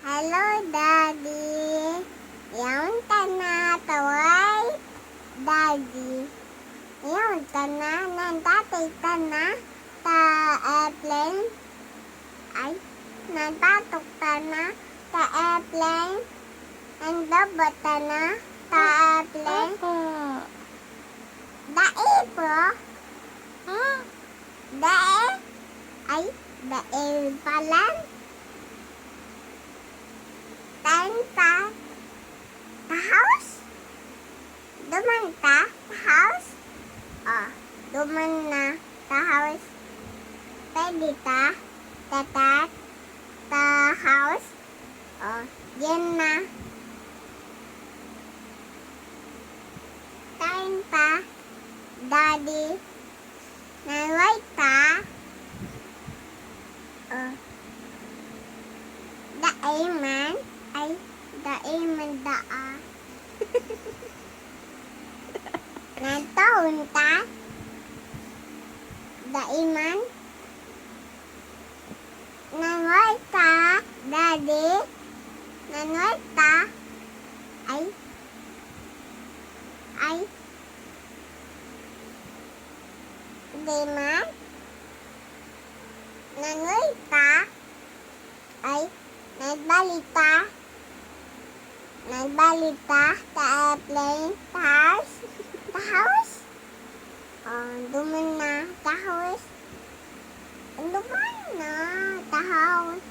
Hello, Daddy. Yung na taway, Daddy. Yung na, ng tatay na, ta airplane. Ay, ng tatok na, ta airplane. Ang dobot na, ta airplane. Dae po. Huh? Dae. Ay, dae pala. Tanta. The house? Duman ka? The house? Oh, duman na. The house. Pwede ka? Tatat. The house? Oh, yan na. Tanta. Daddy. Naway ka? Oh. Daiman. Ay, daiman daa. Nataon ka? Daiman? Nangoy ka? Daddy? Nangoy ka? Ay. Ay. Daiman? Nangoy ka? Ay. Nagbalita? Nagbalita? The airplane? The house? The house? Oh, duman na. The house? Duman na. The house?